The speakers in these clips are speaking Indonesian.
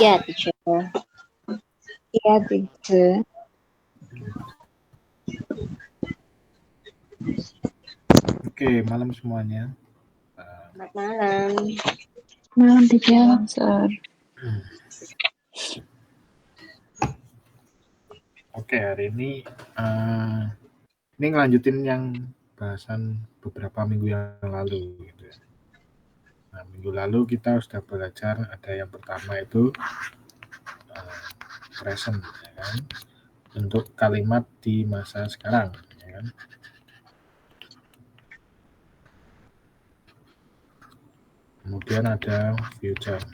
Ya, teacher. Iya, teacher. Oke, malam semuanya. Selamat malam. Malam, teacher. Oke, hari ini ngelanjutin yang bahasan beberapa minggu yang lalu gitu ya. Nah, minggu lalu kita sudah belajar ada yang pertama itu present ya kan. Untuk kalimat di masa sekarang ya kan. Kemudian ada future.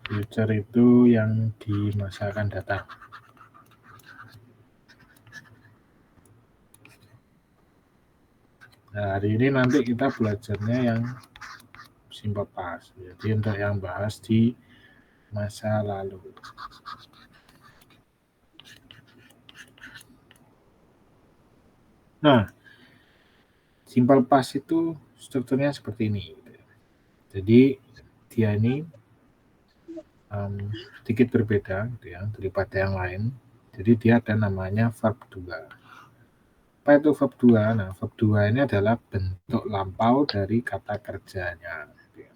Future itu yang di masa akan datang. Nah, hari ini nanti kita belajarnya yang simple past. Jadi untuk yang bahas di masa lalu. Nah, simple past itu strukturnya seperti ini. Jadi dia ini sedikit berbeda gitu ya, daripada yang lain. Jadi dia ada namanya verb 2. Apa itu verb 2? Nah, verb 2 ini adalah bentuk lampau dari kata kerjanya. Gitu ya.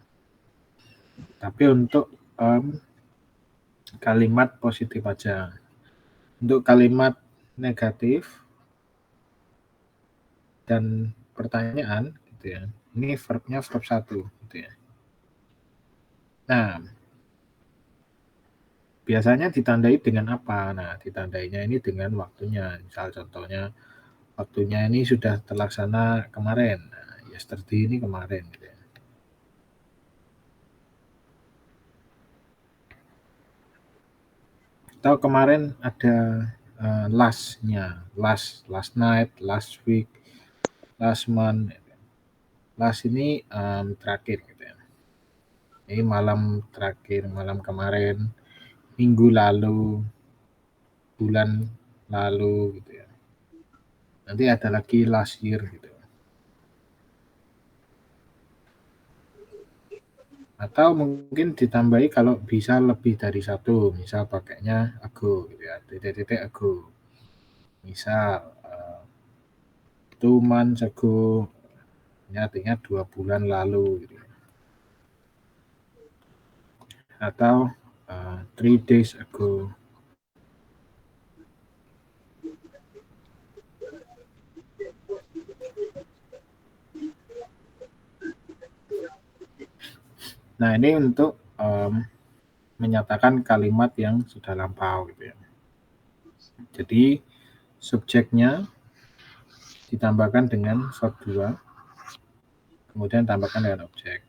Tapi untuk kalimat positif aja. Untuk kalimat negatif dan pertanyaan gitu ya. Ini verbnya verb 1 gitu ya. Nah, biasanya ditandai dengan apa? Nah, ditandainya ini dengan waktunya. Misal contohnya waktunya ini sudah terlaksana kemarin. Nah, yesterday ini kemarin gitu ya. Atau kemarin ada last-nya, last night, last week, last month. Last ini terakhir gitu ya. Ini malam terakhir, malam kemarin, minggu lalu, bulan lalu gitu ya. Nanti ada lagi last year gitu. Atau mungkin ditambahi kalau bisa lebih dari satu, misal pakainya ago gitu ya, titik-titik ago. Misal 2 months ago, ini artinya 2 bulan lalu gitu. Atau 3 days ago. Nah, ini untuk menyatakan kalimat yang sudah lampau gitu ya. Jadi subjeknya ditambahkan dengan verb 2, kemudian tambahkan dengan objek.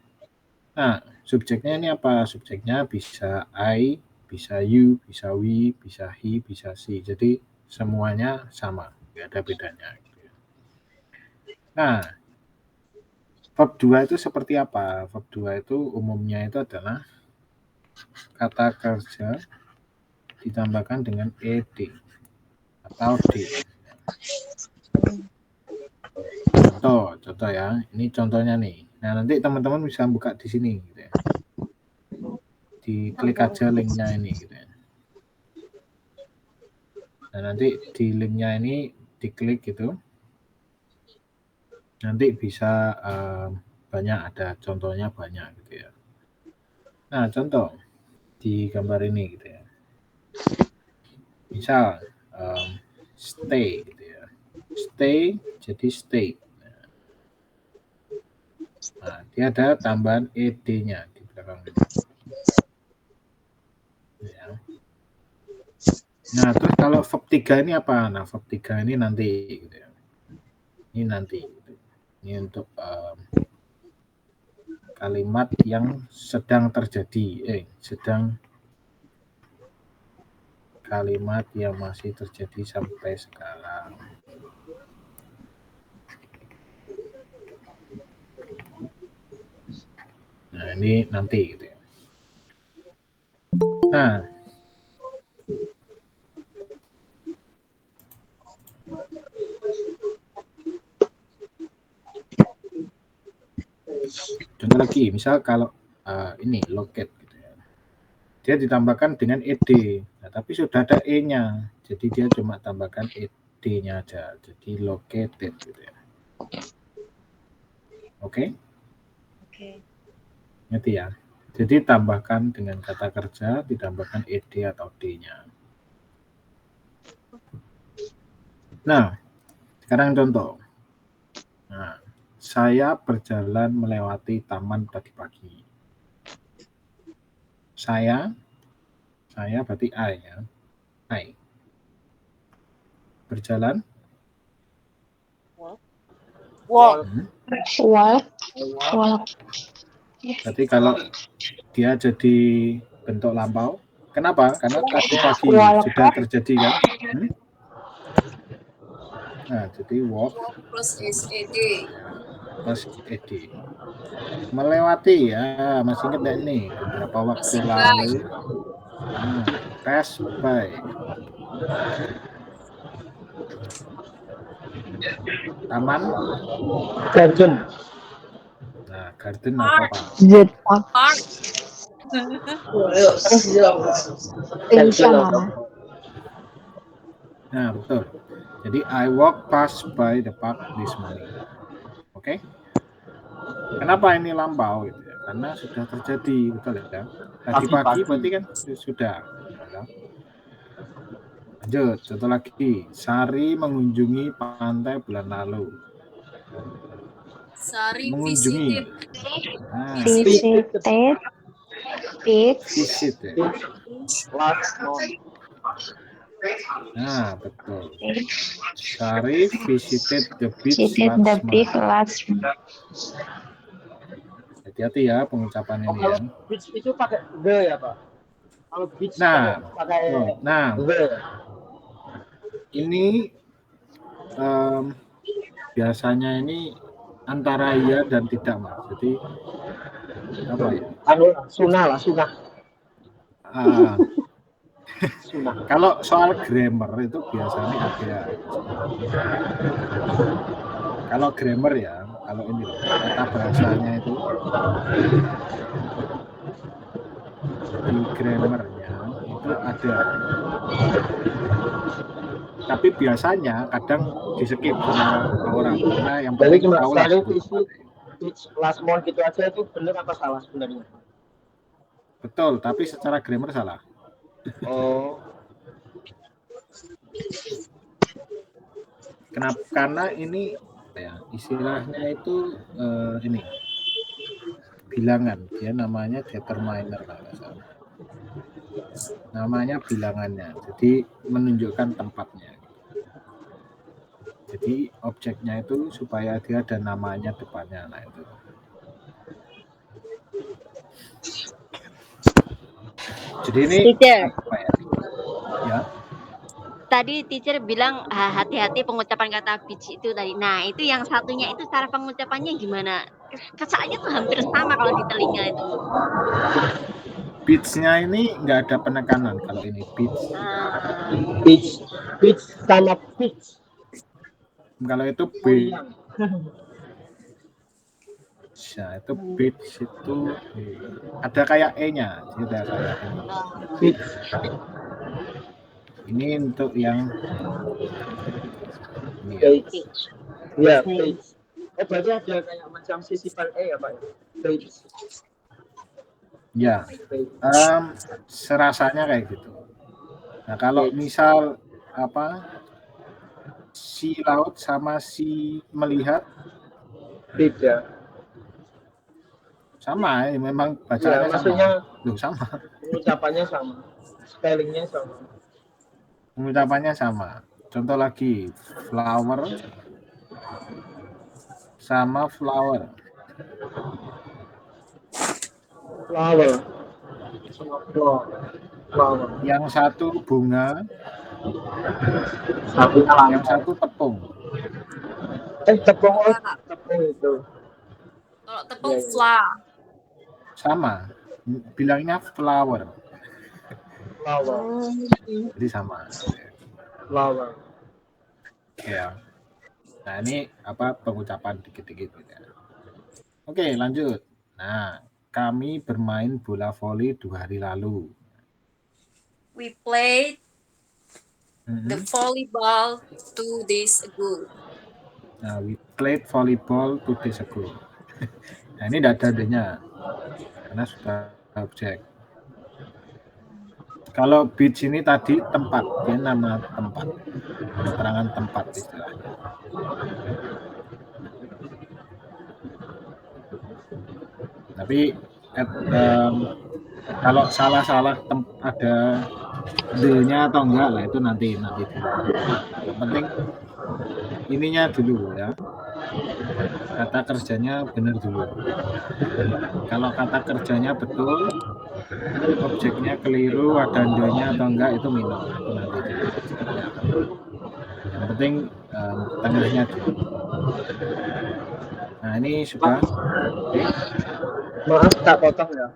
Nah, subjeknya ini apa? Subjeknya bisa I, bisa you, bisa we, bisa he, bisa she. Jadi semuanya sama, nggak ada bedanya. Nah, verb 2 itu seperti apa? Verb 2 itu umumnya itu adalah kata kerja ditambahkan dengan ed atau d. Contoh ya. Ini contohnya nih. Nah, nanti teman-teman bisa buka di sini gitu ya. Diklik aja linknya ini gitu ya. Nah, nanti di linknya ini diklik gitu. Nanti bisa banyak, ada contohnya banyak gitu ya. Nah, contoh di gambar ini gitu ya. Misal stay gitu ya. Stay jadi stay. Nah, dia ada tambahan ed-nya di belakang ini. Ya. Nah, terus kalau verb 3 ini apa? Nah, verb 3 ini nanti gitu ya. Ini nanti gitu. Ini untuk kalimat yang sedang terjadi, kalimat yang masih terjadi sampai sekarang. Nah, ini nanti gitu ya. Nah, contoh lagi, misal kalau ini locate gitu ya. dia ditambahkan dengan ed. Nah, tapi sudah ada e-nya, jadi dia cuma tambahkan ed-nya aja, jadi located gitu ya. Oke? Oke. Ngerti ya? Jadi tambahkan dengan kata kerja, ditambahkan ed atau d-nya. Nah, sekarang contoh. Nah, saya berjalan melewati taman tadi pagi. Saya berarti I ya. I. Berjalan. Walk. Walk. Berarti kalau dia jadi bentuk lampau, kenapa? Karena tadi pagi sudah terjadi kan? Nah, jadi walk Plus SED. plus ed. Melewati ya, masih ingat nggak nih beberapa waktu Passing lalu? Pass by. Taman. Garden. Nah, garden apa Pak? Park. Nah, betul. Jadi I walk past by the park this morning. Oke? Kenapa ini lampau gitu ya? Karena sudah terjadi, betul ya? Tadi pagi berarti kan sudah. Lanjut, contoh lagi. Sari mengunjungi pantai bulan lalu. Sari Mengunjungi. Visit ya. Last month. Nah, betul. Sari visited the beach last month. Hati-hati ya pengucapan ini ya. Beach itu pakai the ya Pak. Kalau beach pakai the. Ini biasanya ini antara iya dan tidak Mas. Jadi apa ya? Sunnah. Kalau soal grammar itu biasanya ada. Kalau grammar ya, kalau ini loh, tata bahasanya itu di grammarnya itu ada. Tapi biasanya kadang di skip sama orang karena yang penting tahu lah. Last month itu aja itu benar apa salah sebenarnya? Betul, tapi secara grammar salah. Oh. Kenapa? Karena ini ya istilahnya itu ini bilangan, dia namanya determiner lah. Namanya bilangannya, jadi menunjukkan tempatnya. Jadi objeknya itu supaya dia ada namanya depannya, nah itu. Jadi ini teacher. apa ya? Tadi teacher bilang hati-hati pengucapan kata beach itu tadi. Nah, itu yang satunya itu cara pengucapannya gimana? Kesannya tuh hampir sama kalau di telinga itu. Beach-nya ini nggak ada penekanan kalau ini beach. Beach sama beach. Kalau itu beach. Nah, itu beach itu ada kayak e-nya, tidak kayak ini. Beach. Ini untuk yang ini ya. Ya, beach. Berarti ada kayak macam sisipan e ya Pak? Beach. Ya, serasanya kayak gitu. Nah, kalau misal apa si laut sama si melihat beda. Sama ya, memang bacaannya maksudnya sama. Pengucapannya sama. Spellingnya sama. Pengucapannya sama. Contoh lagi, flower sama flower. Flower. Yang satu bunga, yang satu tepung. Tepung itu. Kalau tepung flower. Sama, bilangnya flower. Jadi sama. Flower. Ya. Nah ini apa pengucapan dikit-dikit ya. Oke lanjut. Nah kami bermain bola voli 2 hari lalu. We played the Mhm. volleyball 2 days ago. Nah, we played volleyball 2 days ago. Nah, ini tidak ada D-nya karena sudah objek. Kalau beach ini tadi tempat, dia nama tempat, keterangan tempat istilahnya. Tapi kalau salah-salah ada D-nya atau enggak lah itu nanti dulu. Yang penting ininya dulu ya. Kata kerjanya benar dulu. Kalau kata kerjanya betul, objeknya keliru, ada D-nya atau enggak itu minor. Itu nanti dulu. Yang penting tengahnya dulu. Nah ini sudah. Oke. Maaf tak potong ya.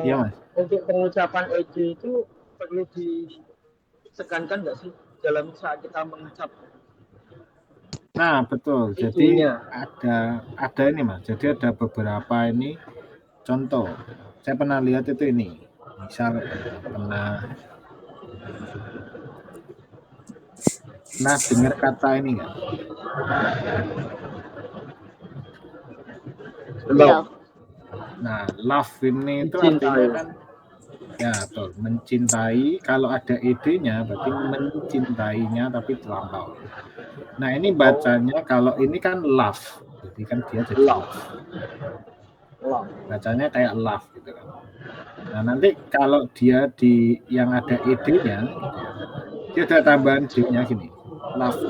Iya Mas. Untuk pengucapan ED itu perlu ditekankan nggak sih dalam saat kita mengucap? Nah betul. Jadi ada ini Mas. Jadi ada beberapa ini contoh. Saya pernah lihat itu ini. Misal pernah dengar kata ini nggak? Nah, love ini itu artinya kan ya betul, mencintai. Kalau ada ed-nya berarti mencintainya tapi terlampau. Nah, ini bacanya kalau ini kan love. Jadi kan dia jadi love. Bacanya kayak love gitu kan. Nah, nanti kalau dia di yang ada ed-nya dia ada tambahan d-nya gini. Love.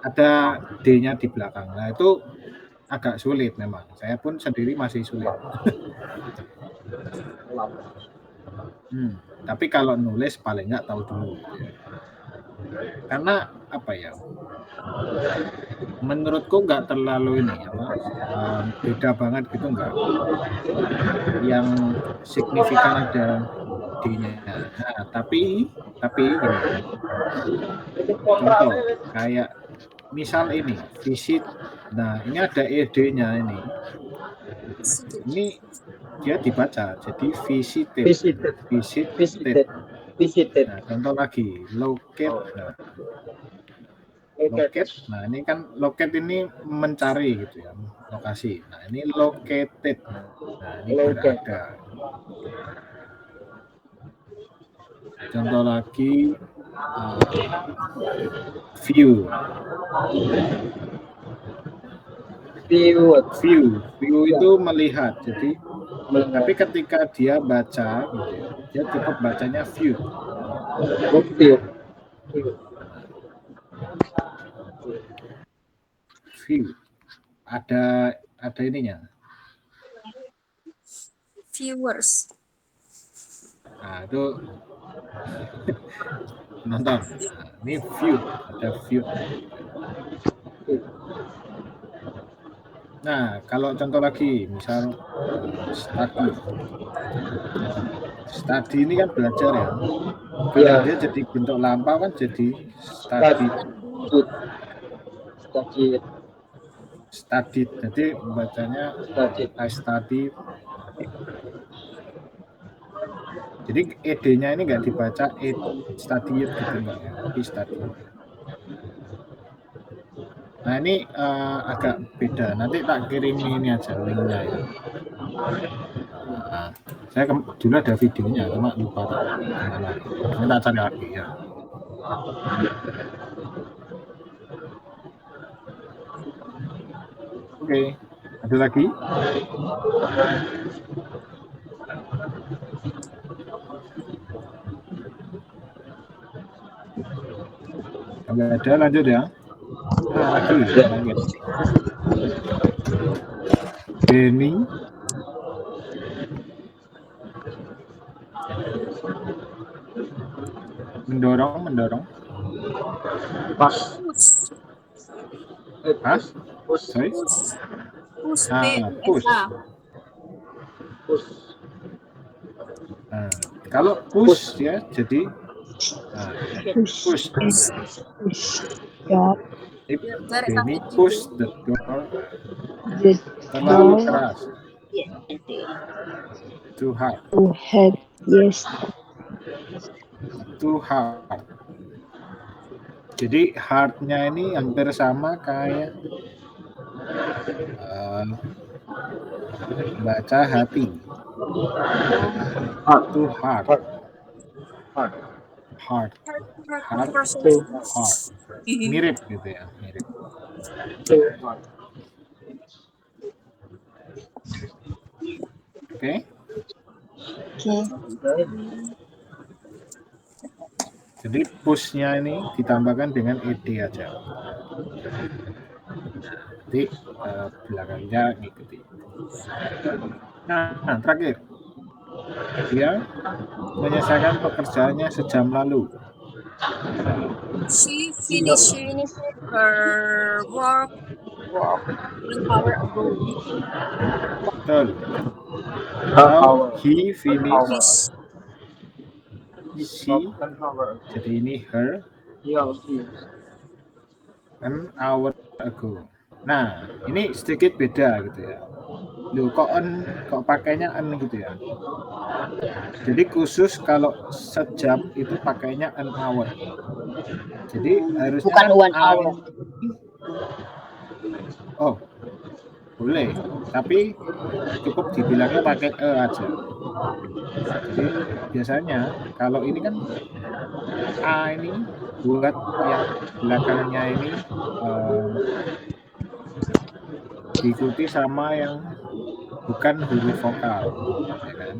Ada d-nya di belakang. Nah, itu agak sulit memang. Saya pun sendiri masih sulit. Tapi kalau nulis paling nggak tahu dulu. Karena apa ya? Menurutku nggak terlalu ini beda banget gitu nggak. Yang signifikan ada D-nya. Nah, tapi gini. Contoh kayak misal ini visit. Nah, ini ada ed-nya ini. Ini dia dibaca jadi visited. Nah, contoh lagi locate. Nah, ini kan locate ini mencari gitu ya, lokasi. Nah, ini located. Nah, ini berada. Contoh lagi view itu melihat. Jadi tapi ketika dia baca gitu ya, dia tetap bacanya view. Ada ininya. Viewers. Nah, itu nonton. Nah, ini view, ada view. Nah, kalau contoh lagi, misal study ini kan belajar ya. Kalau dia jadi bentuk lampau kan jadi studied. Jadi bacanya I study. Jadi ed-nya ini nggak dibaca studied gitu enggak ya, tapi study. Nah ini agak beda. Nanti tak kirim ini aja linknya ya. Saya dulu ada videonya, cuma lupa gimana. Ini tak cari lagi ya. Oke, ada lagi? Kalau ada lanjut ya. Lagi. Benny mendorong. Pas. Sorry? Push. Nah, kalau push ya jadi push. Benny push the door terlalu keras. Too hard. Yes. Too hard. Jadi hard-nya ini hampir sama kayak baca hati. Too hard. Hard. Hard. Hard. Too hard. Hard. Mirip gitu ya, mirip. Too hard. Oke. Oke. Jadi push-nya ini ditambahkan dengan ed aja. Nanti belakangnya ngikuti. Nah, terakhir. Dia menyelesaikan pekerjaannya sejam lalu. She finished her work 1 hour ago. Betul. How he finished. She. Jadi ini her. An hour ago. Nah, ini sedikit beda gitu ya. Loh, kok pakainya an gitu ya. Jadi khusus kalau sejam itu pakainya an hour. Jadi harusnya Bukan 1 hour. Oh, boleh. Tapi cukup dibilangnya pakai aja. Jadi biasanya kalau ini kan a ini buat yang belakangnya ini diikuti sama yang bukan huruf vokal, ya kan?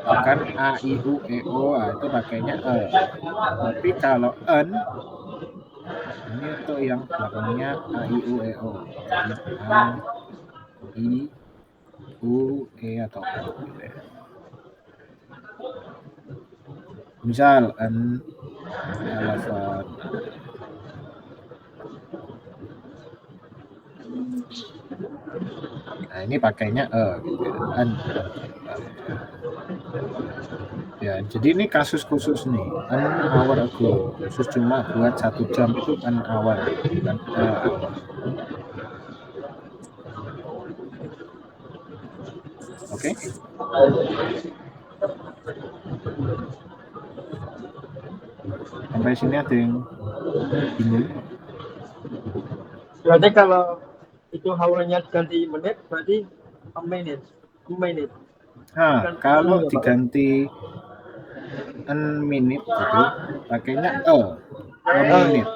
Bukan a, i, u, e, o, itu pakainya e. Tapi kalau en, ini untuk yang belakangnya a, i, u, e, o. Jadi a, i, u, e atau o. Gitu ya. Misal en, elephant. Nah, ini pakainya gitu ya. Ya, jadi ini kasus khusus nih, an hour ago. Khusus cuma buat 1 jam itu an hour, bukan hour. Oke? Sampai sini ada yang bingung? Berarti kalau itu hour-nya diganti menit, berarti a minute. Nah, kalau diganti an minute gitu, pakainya a minute.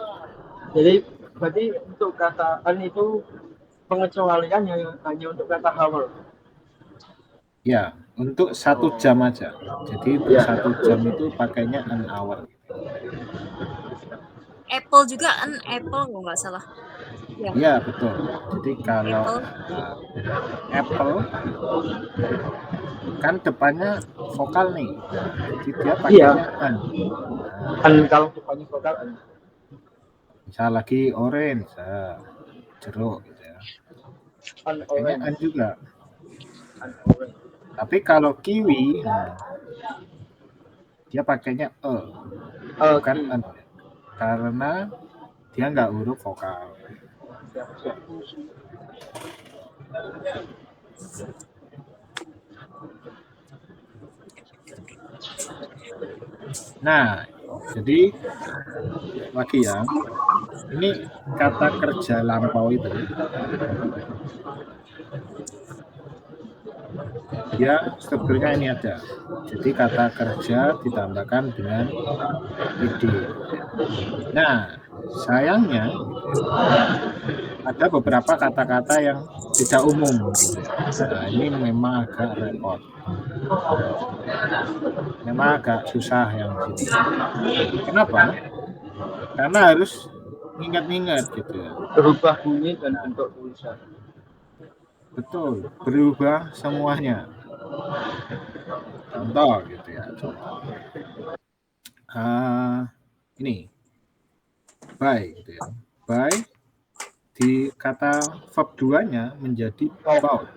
Jadi berarti untuk kata an itu pengecualiannya hanya untuk kata hour. Ya, untuk 1 jam aja. Jadi untuk 1 jam itu pakainya an hour. Apple juga an apple kalau nggak salah. Iya, betul. Jadi kalau apple kan depannya vokal nih. Jadi dia pakainya an. An kalau depannya vokal an. Misal lagi orange, jeruk gitu ya. Kayaknya an juga. Tapi kalau kiwi, dia pakainya bukan an. Karena dia nggak huruf vokal. Nah, jadi lagi ya, ini kata kerja lampau itu dia strukturnya ini ada. Jadi kata kerja ditambahkan dengan id. Nah, sayangnya ada beberapa kata-kata yang tidak umum. Nah, ini memang agak repot. Memang agak susah yang sini. Kenapa? Karena harus ingat-ingat gitu ya. Berubah bunyi dan bentuk tulisan. Betul, berubah semuanya. Contoh gitu ya. Ini by gitu ya. By di kata verb 2-nya menjadi bought.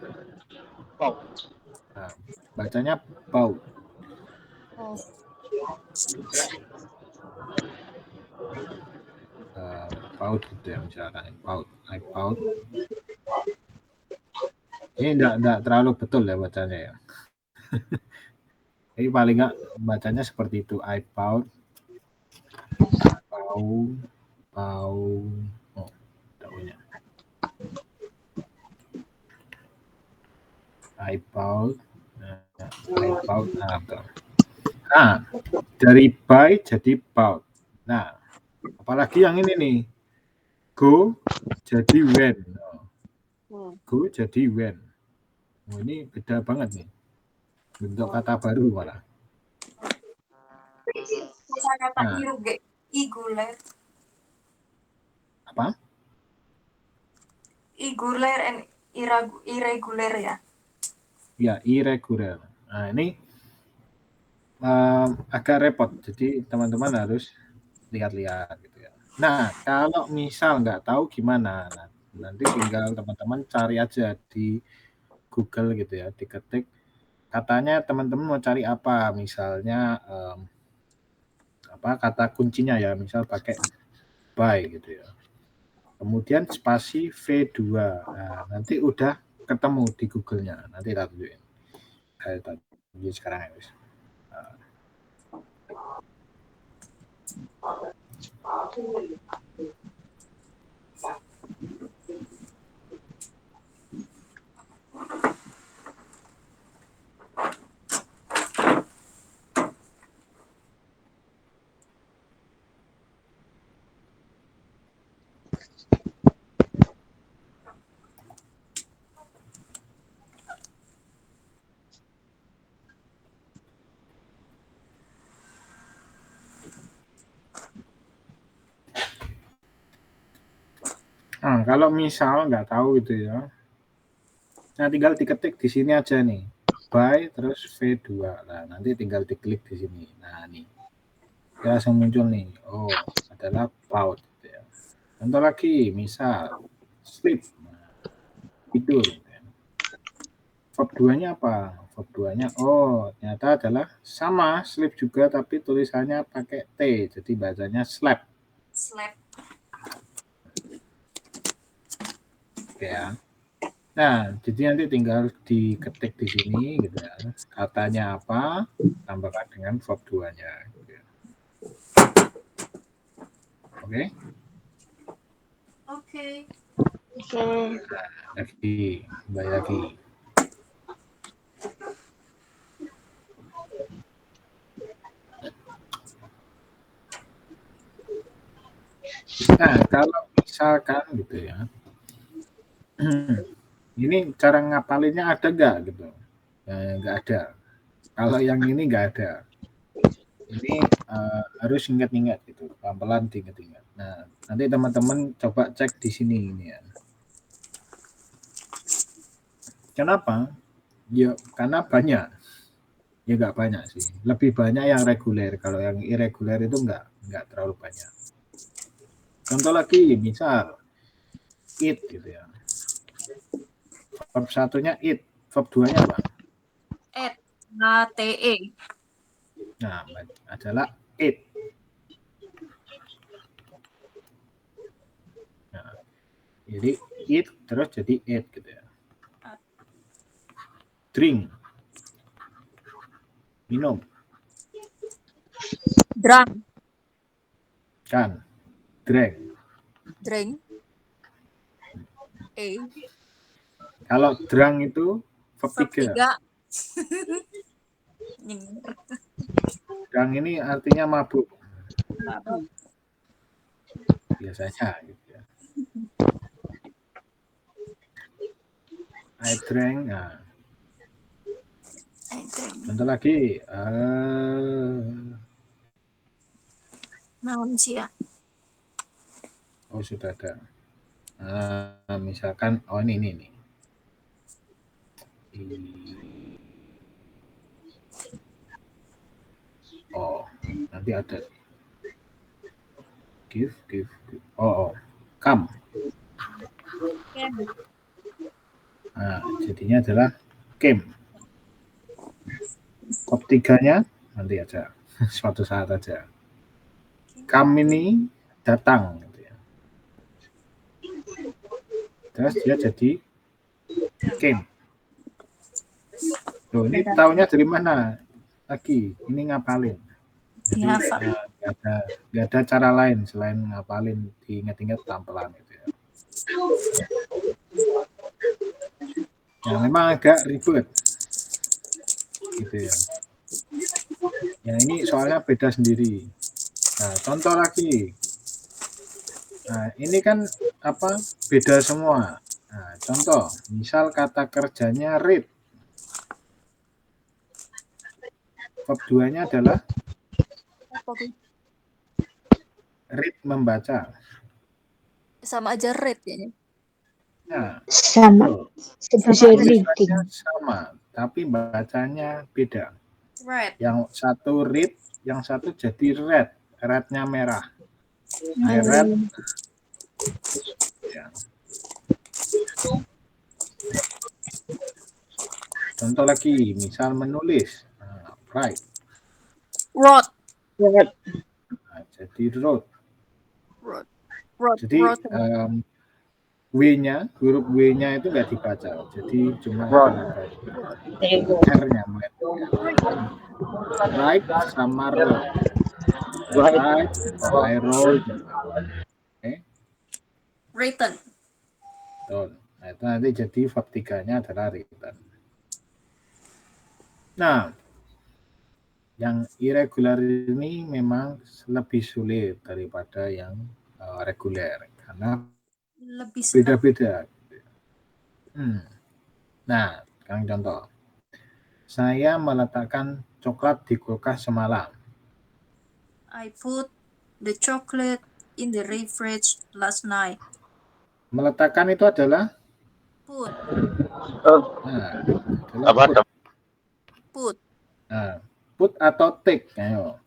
Nah, bacanya bought. Bought gitu ya misalkan. Bought, I bought. Ini enggak terlalu betul ya bacanya ya. Jadi paling nggak bacanya seperti itu. I bought, oh, tahunya. I bought, nah, dari buy jadi bought. Nah, apalagi yang ini nih, go jadi went. Go jadi went. Oh, ini beda banget nih. Bentuk kata baru malah. Kata-kata Nah. irregular. Apa? Irregular and irregular ya. Ya, irregular. Nah, ini agak repot. Jadi teman-teman harus lihat-lihat gitu ya. Nah, kalau misal nggak tahu gimana, nanti tinggal teman-teman cari aja di Google gitu ya, diketik katanya teman-teman mau cari apa, misalnya apa kata kuncinya ya, misal pakai buy gitu ya. Kemudian spasi V2. Nah, nanti udah ketemu di Google-nya. Nanti tak tunjukin. Saya tunjukin sekarang ya, guys. Nah, kalau misal nggak tahu gitu ya, nah tinggal diketik di sini aja nih, buy terus V2. Nah, nanti tinggal diklik di sini. Nah, nih. Ya, langsung muncul nih. Oh, adalah bought gitu ya. Contoh lagi, misal sleep. Nah, tidur. Verb 2-nya apa? Verb 2-nya oh, ternyata adalah sama sleep juga tapi tulisannya pakai T. Jadi bacanya slept. Slap. Oke ya. Nah, jadi nanti tinggal diketik di sini gitu ya. Katanya apa? Tambahkan dengan verb 2-nya. Gitu ya. Oke. Oke. Lagi, kembali lagi. Nah, kalau misalkan gitu ya. Ini cara ngapalinnya ada nggak gitu? Nggak ada. Kalau yang ini nggak ada. Ini harus ingat-ingat gitu, pelan-pelan diingat-ingat. Nah, nanti teman-teman coba cek di sini ini ya. Kenapa? Ya, karena banyak. Ya nggak banyak sih. Lebih banyak yang reguler. Kalau yang irregular itu nggak terlalu banyak. Contoh lagi, misal it gitu ya. Verb 1-nya it, verb 2-nya apa? ATE. Nah, adalah it. Nah, jadi it terus jadi it gitu ya. Drink. Minum. Drunk. Kan. Drink. Drink. Kalau drunk itu verb Verb 3. 3. Drunk ini artinya mabuk. Biasanya gitu ya. I drank. Nah. Contoh lagi. Naon sih ya? Oh, sudah ada. Misalkan, oh ini. Oh, nanti ada. Give. Oh. Come. Nah, jadinya adalah came. Verb 3-nya nanti aja. Suatu saat aja. Come ini datang gitu ya. Terus dia jadi came. Loh, ini tahunya dari mana? lagi, ini ngapalin. Jadi Dihafal. nggak ada cara lain selain ngapalin, diingat-ingat pelan-pelan gitu ya. Nah, memang agak ribet gitu ya. Yang ini soalnya beda sendiri. Nah, contoh lagi. Nah, ini kan apa? Beda semua. Nah, contoh, misal kata kerjanya read. Verb 2-nya adalah Apa tuh? read, membaca. Sama aja read kayaknya. Nah, Sama. betul. Seperti reading. Tulisannya sama, tapi bacanya beda. Read. Yang satu read, yang satu jadi red. Rednya merah. I read. Ya. Contoh lagi, misal menulis. Nah, write. Wrote. Nah, jadi wrote. Wrote. Wrote. Jadi Wrote. W-nya, huruf W-nya itu nggak dibaca. Jadi cuma R-nya mulai. Write sama wrote. Write atau I wrote. Oke. Written. Betul. Nah, itu nanti jadi verb 3-nya adalah written. Nah, yang irregular ini memang lebih sulit daripada yang reguler karena Lebih senang. beda-beda. Nah, sekarang contoh. Saya meletakkan coklat di kulkas semalam. I put the chocolate in the fridge last night. Meletakkan itu adalah Put. nah, adalah put. Put. Nah, put atau take, ayo.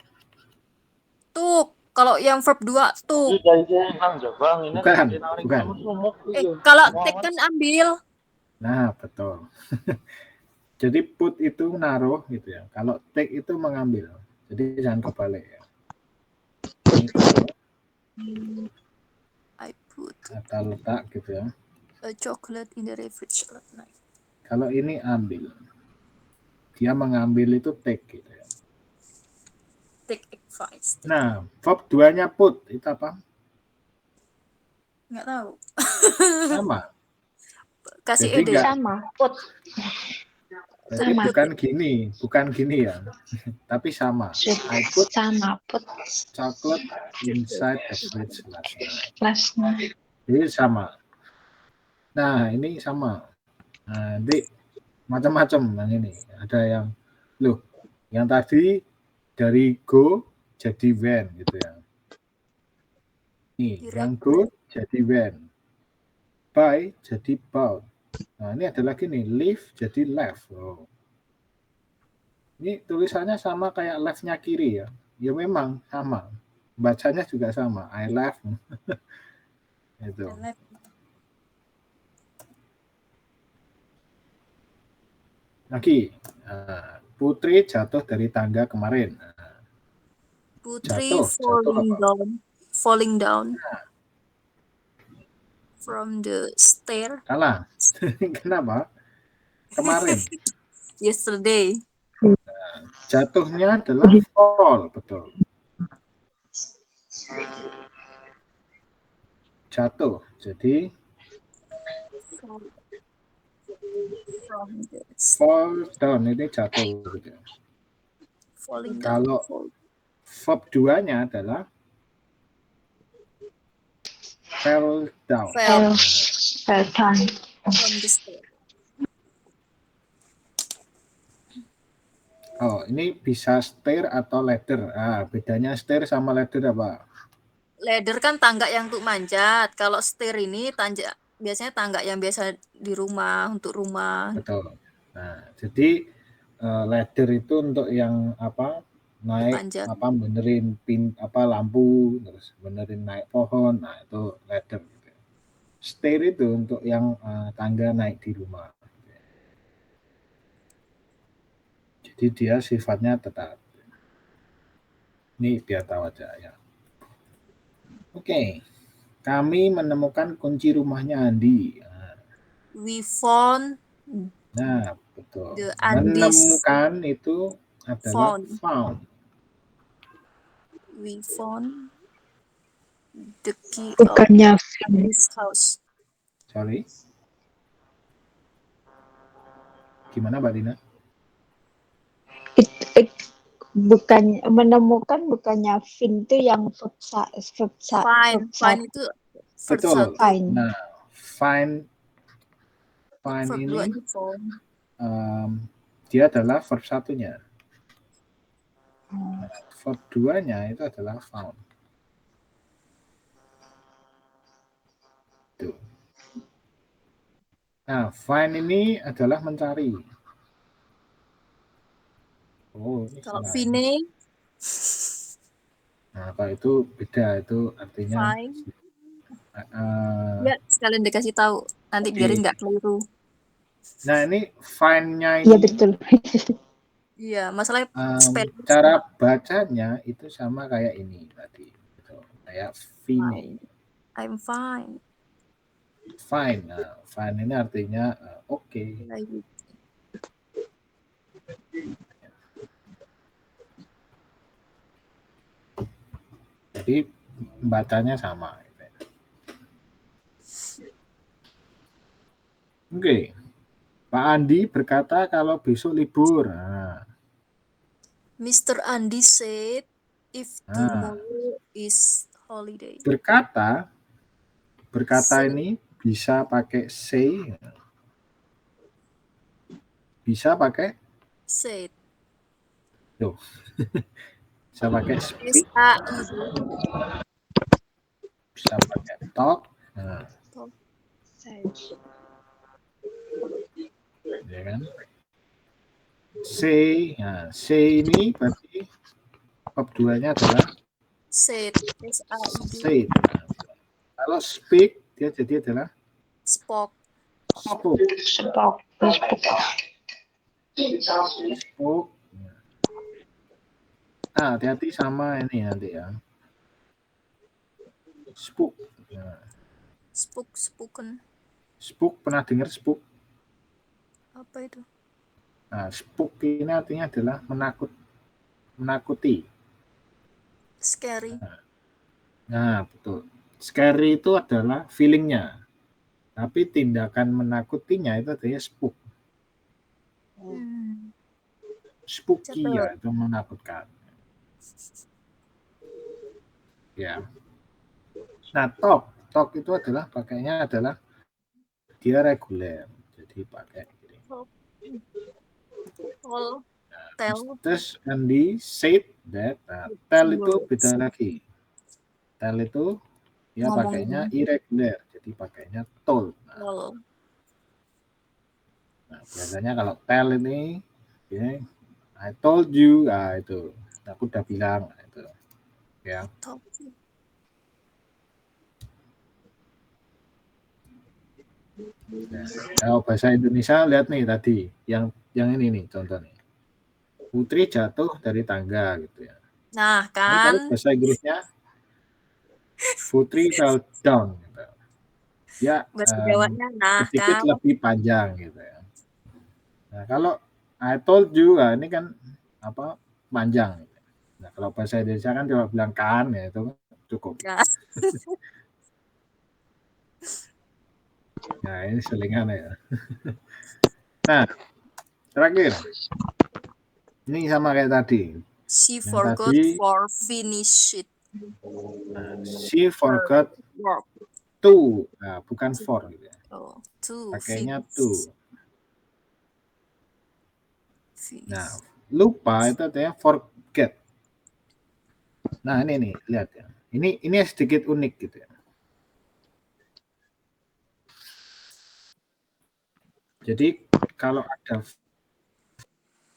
Took. Kalau yang verb 2 took. Bukan. Kalau take kan ambil. Nah, betul. Jadi put itu naruh gitu ya. Kalau take itu mengambil. Jadi jangan kebalik ya. Ini taruh I put atau letak gitu ya. a chocolate in the fridge last night. Kalau ini ambil. Dia mengambil itu take gitu ya. Take advice. Nah, verb 2-nya put itu apa? Nggak tahu. Sama. Kasih Jadi ide. nggak- Sama. Put. Jadi Sama. bukan gini ya. Tapi sama. I put Sama. Put. chocolate inside the fridge last night. Last night. Jadi sama. Nah, ini sama. Nah, nanti macam-macam yang ini. Ada yang yang tadi dari go jadi when gitu ya. Nih, yang go jadi when. Buy jadi bought. Nah, ini ada lagi nih, leave jadi left. Oh. Ini tulisannya sama kayak left-nya kiri ya. Ya memang sama. Bacanya juga sama. I left. Itu. Lagi. Putri jatuh dari tangga kemarin. Putri Jatuh falling down from the stair. Salah. Kenapa? Kemarin. Yesterday. Jatuhnya adalah fall, betul. Jatuh. Jadi fall down ini jatuh gitu. Falling down. Kalau verb 2-nya adalah fell down. Fell down. From the stair. Oh, ini bisa stair atau ladder. Bedanya stair sama ladder apa? Ladder kan tangga yang untuk manjat. Kalau stair ini biasanya tangga yang biasa di rumah, untuk rumah. Betul. Nah, jadi ladder itu untuk yang apa? Naik Panjat. benerin lampu, terus benerin naik pohon. Nah, itu ladder. Stair itu untuk yang tangga naik di rumah. Jadi dia sifatnya tetap. Ini biar tahu aja ya. Oke. Kami menemukan kunci rumahnya Andi. We found Nah, betul. the Andis. Menemukan itu adalah Found. found. We found the key of Bukannya fin. this house. Sorry. Gimana Mbak Dina? Bukan menemukan, bukannya fin itu yang verb Find itu verb Betul. 1. Find. Nah, find Verb 2 ini nya found. dia adalah verb 1-nya. Verb 2-nya itu adalah found. Tuh. Nah, find ini adalah mencari. Oh, ini Kalau salah. find, Nah, kalau itu beda, itu artinya find. Ya, sekalian dikasih tahu. Nanti biarin nggak keliru. Nah, ini find-nya Iya ini betul. Iya, masalahnya spelling cara bacanya itu sama kayak ini tadi. Gitu. Kayak fine. I'm fine. Fine. Nah, fine ini artinya oke. Jadi bacanya sama. Oke. Pak Andi berkata kalau besok libur. Nah. Mr. Andi said if tomorrow is holiday. Berkata ini bisa pakai say. Bisa pakai said. Loh. Bisa pakai speak. Bisa pakai talk. Nah. Ya kan? Say, nah, say ini berarti verb 2-nya adalah said. Say. Nah, kalau speak dia jadi adalah spoke. Spoke. Nah, hati-hati sama ini nanti ya. Spook. Nah. Spoken. Spook, pernah dengar spook? Apa itu? Nah, spook ini artinya adalah menakuti. Scary. Nah, betul. Scary itu adalah feeling-nya. Tapi tindakan menakutinya itu adalah spook. Spooky ya, itu menakutkan. Ya. Nah, talk itu adalah pakainya adalah dia reguler. Jadi pakai ini. Terus Andy said that. Nah, tell itu beda lagi. Tell itu dia pakainya irregular. Jadi pakainya told. Nah, biasanya kalau tell ini ya, I told you, itu aku udah bilang itu ya. Nah, kalau bahasa Indonesia lihat nih tadi yang ini nih contohnya. Putri jatuh dari tangga gitu ya. Nah, kan. Ini kalau bahasa Inggrisnya Putri fell down gitu. Ya, sedikit lebih panjang gitu ya. Nah, kalau I told you, ini kan apa panjang. Nah, kalau bahasa Indonesia kan cuma bilang kan, ya itu cukup. Nah, ini selingan ya. Nah, terakhir. Ini sama kayak tadi. She forgot for finish it. Nah, she forgot to. Nah, bukan for gitu ya. Pakainya to. Nah, lupa itu artinya forget. Nah, ini nih, lihat ya. Ini sedikit unik gitu ya. Jadi kalau ada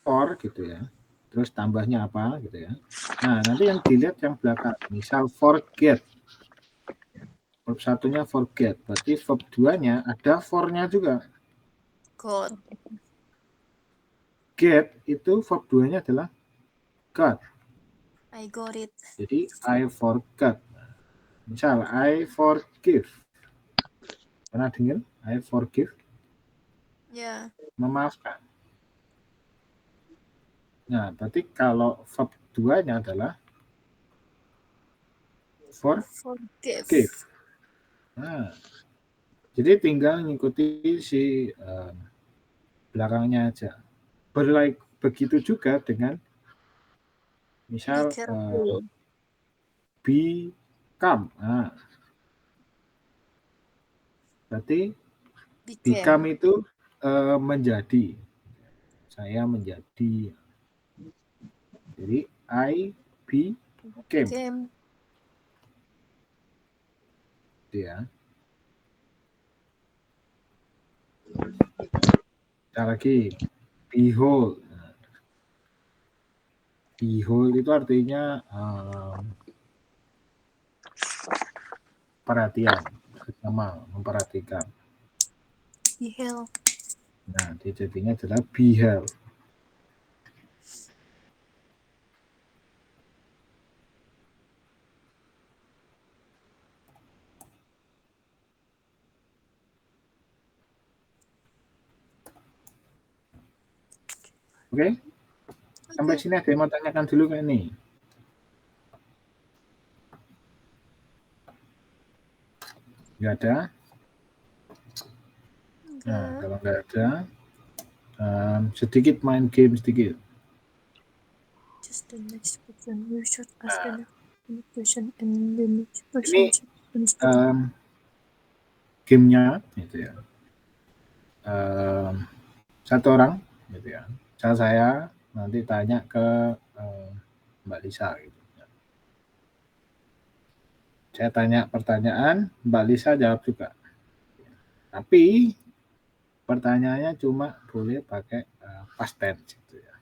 for gitu ya, terus tambahnya apa gitu ya. Nah, nanti yang dilihat yang belakang. Misal forget. Verb 1-nya forget. Berarti verb 2-nya ada for-nya juga. Got. Get itu verb 2-nya adalah got. I got it. Jadi I forgot. Misal I forgive. Pernah dengar? I forgive? Ya. Memaafkan. Nah, berarti kalau verb 2-nya adalah Forgive. give. Nah, jadi tinggal ngikuti si belakangnya aja. Begitu juga dengan Be misal careful. become. Nah, berarti Became. become itu menjadi. Saya menjadi. Jadi I became. Became. Ya. Kita lagi behold. Nah, behold itu artinya perhatian, bersama, memperhatikan. Beheld. Nah, dia jadinya adalah beheld. Oke? Sampai sini ada yang mau tanyakan dulu kan nih? Nggak ada? Nah, kalau nggak ada, sedikit main game sedikit. Just the next person. You should ask the next question and the next person Ini should answer. gamenya gitu ya. Satu orang gitu ya. Saya nanti tanya ke Mbak Lisa gitu. Saya tanya pertanyaan, Mbak Lisa jawab juga. Tapi pertanyaannya cuma boleh pakai past tense gitu ya.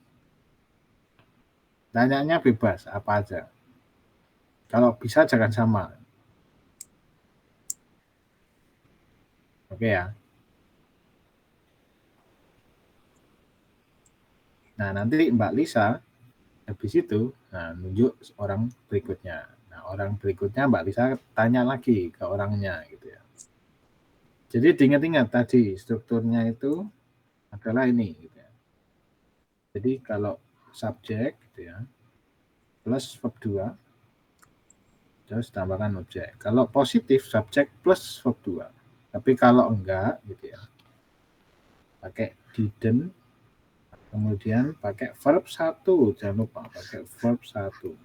Tanyanya bebas apa aja. Kalau bisa jangan sama. Oke ya. Nah, nanti Mbak Lisa habis itu nunjuk orang berikutnya. Nah, orang berikutnya Mbak Lisa tanya lagi ke orangnya gitu ya. Jadi diingat-ingat tadi strukturnya itu adalah ini gitu ya. Jadi kalau subjek gitu ya plus verb 2 terus tambahkan objek. Kalau positif subjek plus verb 2. Tapi kalau enggak gitu ya. Pakai didn't kemudian pakai verb 1, jangan lupa pakai verb 1.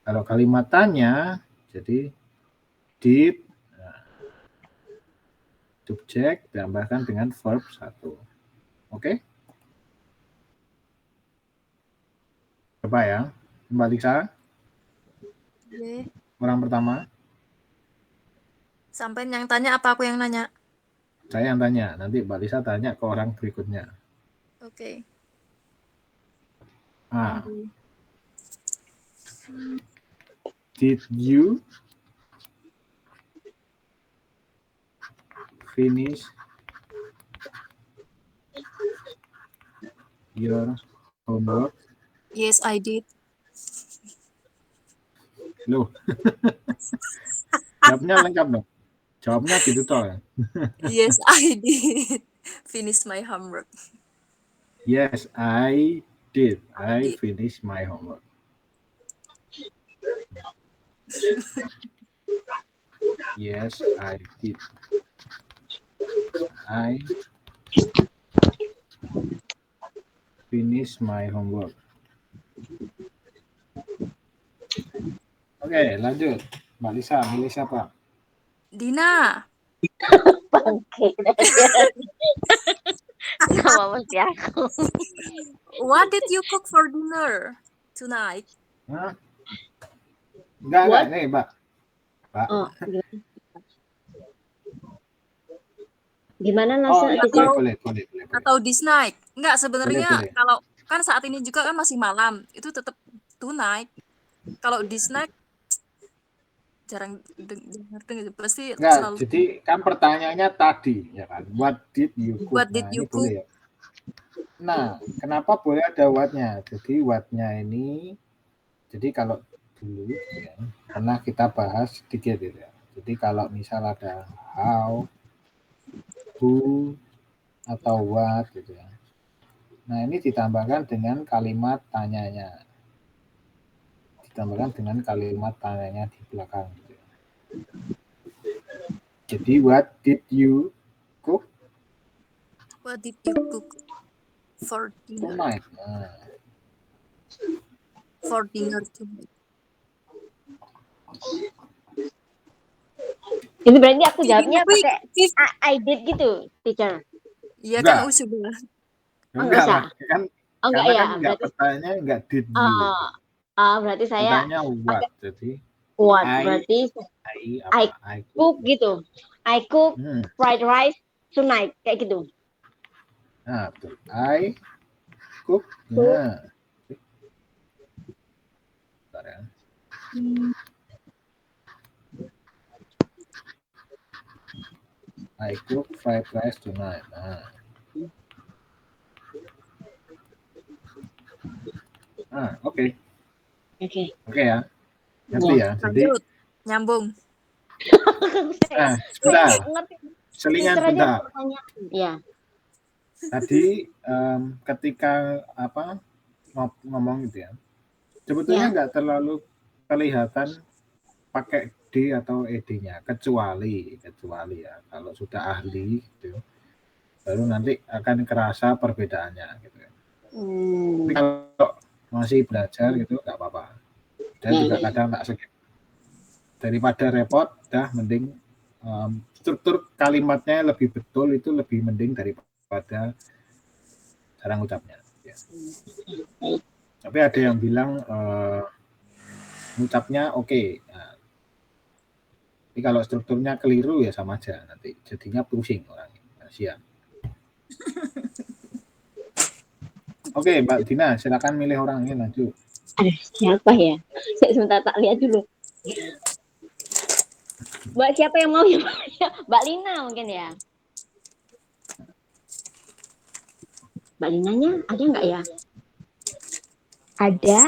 Kalau kalimat tanya jadi did subjek ditambahkan dengan verb 1. Oke? Coba ya, Mbak Lisa. Oke. Orang pertama. Sampai yang tanya apa aku yang nanya? Saya yang tanya, nanti Mbak Lisa tanya ke orang berikutnya. Oke. Did you finish your homework? Yes, I did. Loh. Jawabnya lengkap dong. Jawabnya gitu toh. Yes, I did. Finish my homework. Yes, I did. I finished my homework. Yes, I did. I finish my homework. Oke, lanjut. Mbak Lisa, milih siapa? Dina. Bangke. Sama mesti aku. What did you cook for dinner tonight? Hah? Enggak, nih, Mbak. Mbak. Oh, gimana Nasa? Boleh. Atau this night? Enggak, sebenarnya Boleh. kalau kan saat ini juga kan masih malam, itu tetap tonight. Kalau this night jarang dengar pasti Enggak, selalu. jadi kan pertanyaannya tadi ya kan. What did you cook? What did you cook? Boleh ya? Nah, kenapa boleh ada what-nya? Jadi what-nya ini jadi kalau dulu ya, pernah kita bahas sedikit gitu ya. Jadi kalau misal ada how, who atau what gitu ya. Nah, ini ditambahkan dengan kalimat tanyanya. Ditambahkan dengan kalimat tanyanya di belakang. Jadi, what did you cook What did you cook for dinner? tonight? Nah, For dinner tonight. Ini berarti aku jawabnya Tapi pakai I did gitu, teacher. iya Enggak. kan sudah. Oh, enggak nggak lah, usah. kan Oh enggak karena ya, kan enggak berarti pertanyaannya enggak did you. berarti saya Pertanyaannya what. Jadi what? I Berarti apa? I cook gitu. I cook Hmm. fried rice tonight kayak gitu. Nah, betul. I cook. Nah. Bentar ya. I cook fried rice tonight. Oke. Oke. Oke ya. Ngerti ya. Jadi Lanjut. Nyambung. sebentar. Ngerti. Selingan Teacher aja bentar. pertanyaan. Ya. Tadi ketika ngomong gitu ya. Sebetulnya Ya. nggak terlalu kelihatan pakai D atau ED-nya, kecuali ya kalau sudah ahli gitu, baru nanti akan kerasa perbedaannya gitu. Tapi kalau masih belajar gitu nggak apa-apa. Dan juga kadang tak skip. Daripada repot, dah mending struktur kalimatnya lebih betul, itu lebih mending daripada cara ngucapnya. Ya. Tapi ada yang bilang ngucapnya oke. Nah, tapi kalau strukturnya keliru ya sama aja, nanti jadinya pusing orangnya. Kasihan. Oke, Mbak Dina, silakan milih orangnya lanjut. Aduh, siapa ya? Sebentar tak lihat dulu. Mbak siapa yang mau ya? Mbak Lina mungkin ya. Mbak Linanya ada nggak ya? Ada,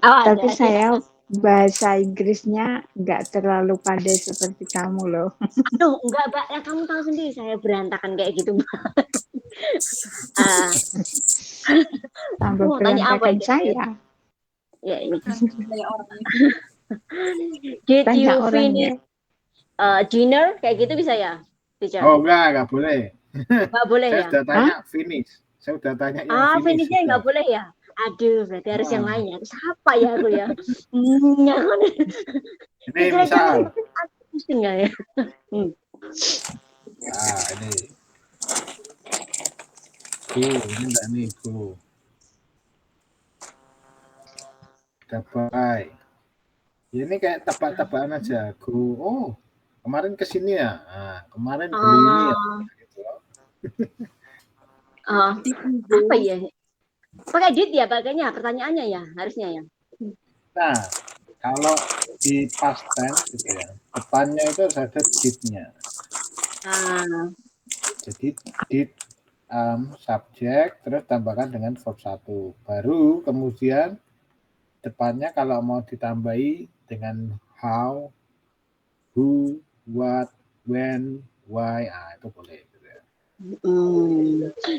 Oh, tapi ada. saya bahasa Inggrisnya nggak terlalu pandai seperti kamu loh. Aduh, enggak, Mbak. Ya, kamu tahu sendiri saya berantakan kayak gitu, Mbak. Tambah Mau tanya apa berantakan itu? saya. Ya ini. Kayak orang. Did Tanya you orang finish dinner kayak gitu bisa ya, teacher? Oh enggak boleh. Nggak boleh Saya ya? sudah tanya finish. Saya sudah tanya yang finish. Finishnya sudah. nggak boleh ya? Aduh, berarti harus yang lainnya. Terus apa ya aku ya? Ini misal. Pusing nggak ya? Nah, ini. Ini enggak nih, go. Dabai. Ini kayak tebak-tebakan aja. Go. Oh, kemarin kesini ya. Nah, kemarin beli ini ya. Gitu. Apa ya? Pakai did ya pakainya pertanyaannya ya harusnya ya. Nah, kalau di past tense gitu ya, depannya itu harus ada did-nya. Jadi did subjek terus tambahkan dengan verb 1. Baru kemudian depannya kalau mau ditambahi dengan how, who, what, when, why, itu boleh. Gitu ya.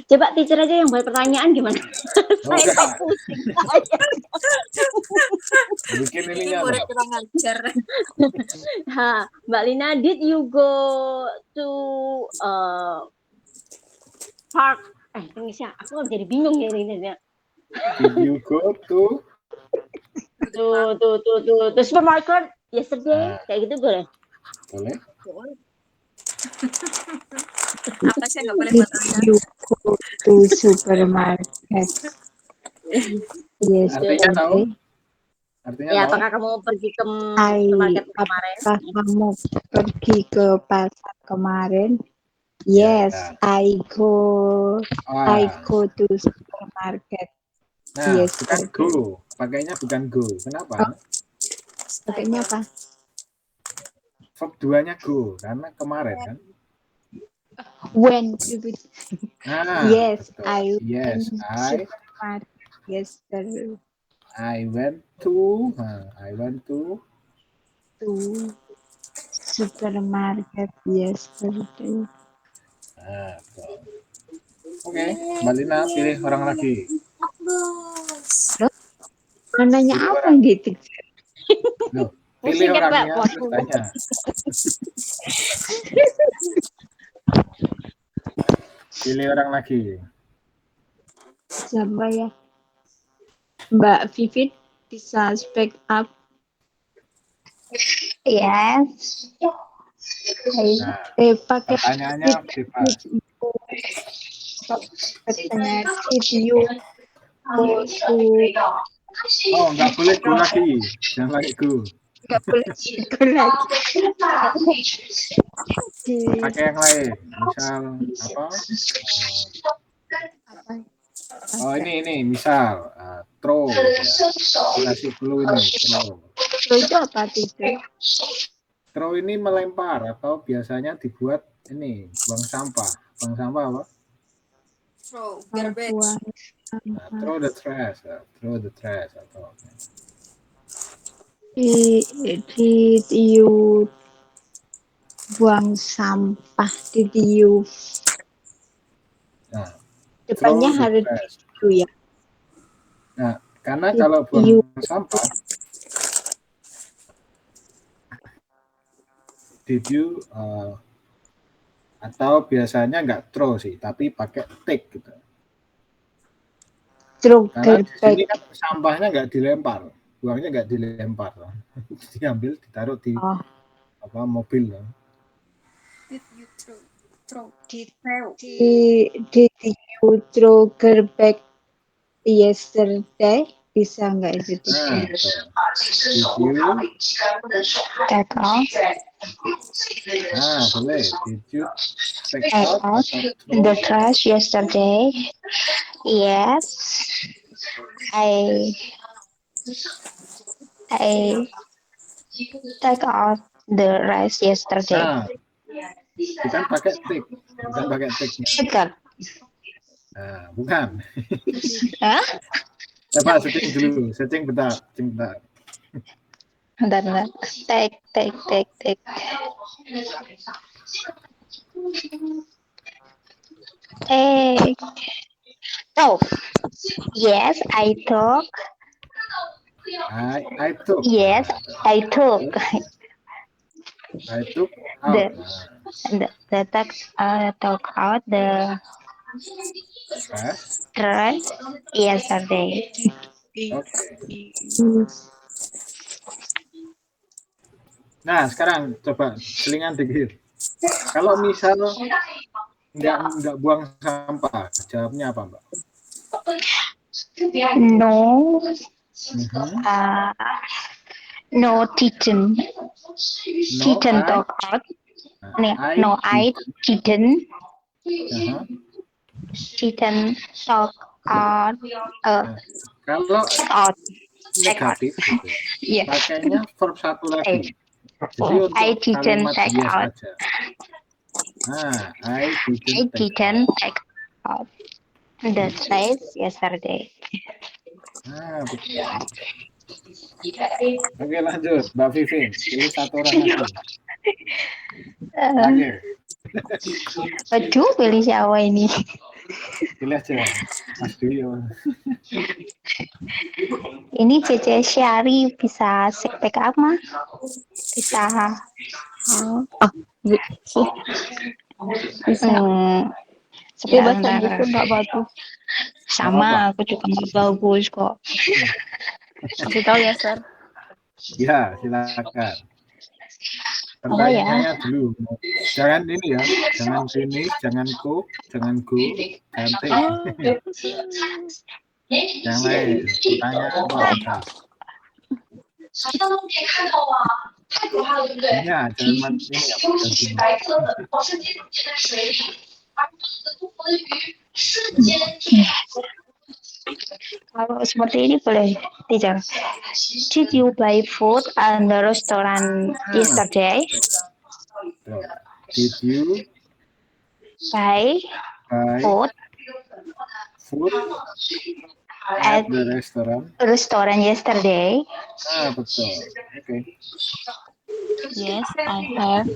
Coba teacher aja yang buat pertanyaan gimana? Saya kok pusing. Bikin Ini ininya murid kurang ajar. Mbak Lina, did you go to park? Indonesia, aku jadi bingung ya ini. Did you go to supermarket yesterday? Kayak gitu boleh? Boleh. Apa sih nggak boleh Did buat Anda? you go to supermarket? Yes, Artinya tahu? Artinya Ya, tahu? apakah kamu pergi ke supermarket kemarin? Apakah kamu pergi ke pasar kemarin? Yes, Ya. I go to supermarket. Nah, Yes, bukan go. Pakainya bukan go. Kenapa? Pakainya apa? Verb 2-nya go, karena kemarin kan. When. Yes, betul. I Yes, went supermarket yesterday. I went to Supermarket yesterday. betul. Oke, Mbak Lina pilih orang lagi. Mau nanya Pilih apa orang. gitu? Loh, Pusing pilih kan, Mbak? orangnya terus tanya. Pilih orang lagi. Siapa ya? Mbak Vivit bisa speak up. Yes. Nah, Pakai pertanyaannya bebas. katanya did you go to Oh, nggak boleh go lagi. Jangan lagi go. nggak boleh itu lagi di Pakai yang lain. Misal apa? apa? Oh, ini misal throw gitu ya. Kasih clue ini throw. So, itu apa itu? Throw ini melempar atau biasanya dibuat ini buang sampah. Buang sampah apa? Throw, garbage. Buang Nah, throw the trash. Throw the trash atau did you buang sampah? Did you nah, depannya throw the harus trash. itu ya. Nah, karena Did kalau you buang sampah, did you atau biasanya nggak throw sih, tapi pakai take gitu. throw Karena di sini garbage? kan sampahnya nggak dilempar, buangnya nggak dilempar, diambil, ditaruh di Oh, mobil. Did you throw? did you throw garbage yesterday? Bisa nggak itu? Nah, betul. Did you? Take off Boleh. Did you take take out out atau throw? the trash yesterday? Yes. I take out the rice yesterday. Nah, bukan pakai take, bukan pakai take-nya. Take out. Nah, bukan. Hah? Coba setting dulu, setting bentar. Bentar. Take. Oh, yes, I took. I took. Yes, I took. I took out. The took out the trash yesterday. Oke. Nah, sekarang coba selingan dikit. Kalau misal nggak buang sampah, jawabnya apa, Mbak? No. No, didn't. Didn't talk out. No, I didn't. Didn't talk out. Kalau Out. negatif, gitu, Yeah. pakainya verb satu lagi. Jadi untuk I didn't kalimat take yes out. saja. I I didn't take out the trash yesterday. Betul. Oke, lanjut. Mbak Vivin, pilih satu orang lagi. Terakhir. Aduh, pilih siapa ini? Pilih aja, Mas Duyo. Ini Cece Syari bisa speak up mah? Bisa. bisa. Tapi bahasa Inggris nggak bagus. Sama, aku juga nggak bagus kok. Kasih tahu ya, Sir. Ya, silakan. Oh, Pertanyaannya dulu. Jangan ini ya, jangan finish, jangan cook, jangan go, ganti. Yang lain, pertanyaan apa? Ya, jangan ini ya. Kalau seperti ini boleh, teacher. Did you buy food at the restaurant yesterday? Did you Buy food at the restaurant yesterday? Betul. Oke. Yes, I have.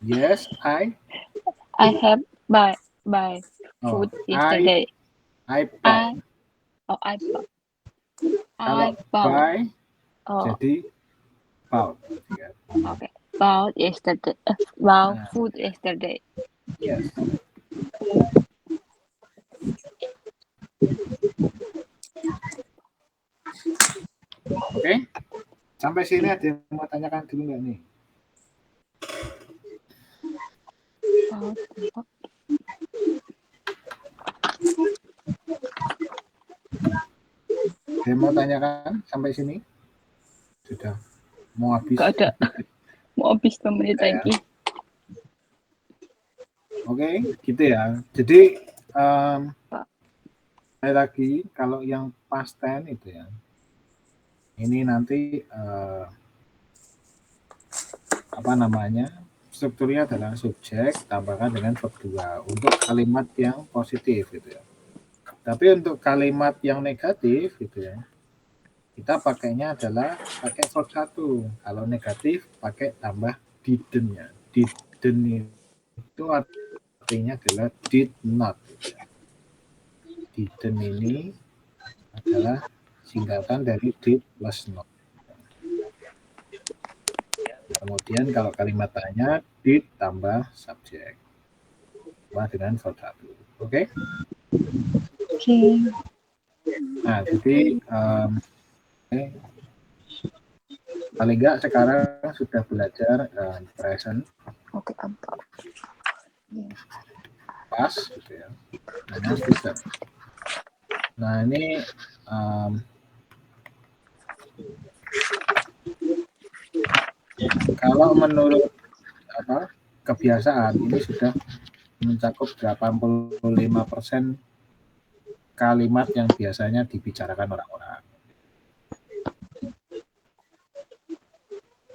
Yes, I I have buy Oh, food yesterday. I bought. I bought. Kalau I bought. buy Oh, jadi bought. Ya. okay. Bought yesterday. Bought Nah, food yesterday. yes. Oke. Sampai sini ada yang mau tanyakan dulu nggak nih? Bought. Ada yang mau tanyakan sampai sini? Sudah mau habis. Gak ada. Mau habis 2 menit Ya. lagi. Oke, gitu ya. Jadi sekali lagi kalau yang past tense itu ya, ini nanti apa namanya, strukturnya adalah subjek tambahkan dengan verb 2 untuk kalimat yang positif gitu ya. Tapi untuk kalimat yang negatif gitu ya, kita pakainya adalah pakai verb 1. Kalau negatif pakai tambah didn't-nya. Didn't itu artinya adalah did not. Didn't ini adalah singkatan dari did plus not. Kemudian kalau kalimat tanya, did tambah subjek. Tambah dengan verb 1. Oke? Oke. Nah, jadi paling enggak sekarang sudah belajar present, Oke, apa? past, gitu ya. Sama future. Nah, ini kalau menurut kebiasaan ini sudah mencakup 85% kalimat yang biasanya dibicarakan orang-orang.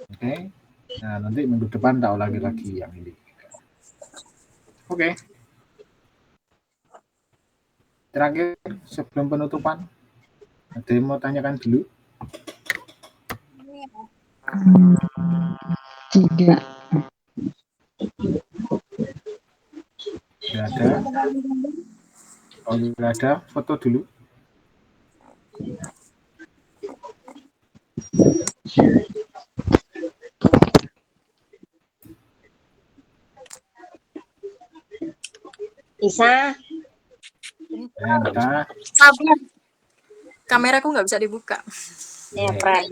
Oke. Nah, nanti minggu depan tak ulangi lagi yang ini. Oke. Terakhir sebelum penutupan, ada yang mau tanyakan dulu? Tidak. Tidak ada. Kalau tidak ada, foto dulu. Bisa. Entah. Sabar. Kameraku nggak bisa dibuka. Ya, Fran.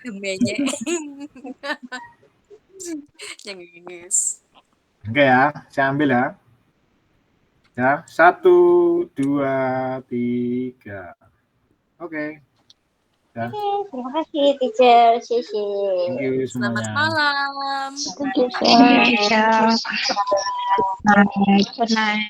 Banyak. Yang guys. Oke ya, saya ambil ya. Ya, 1, 2, 3. Oke. Ya. Terima kasih, teacher. Thank you Selamat semuanya. malam. Thank you, teacher. Good night.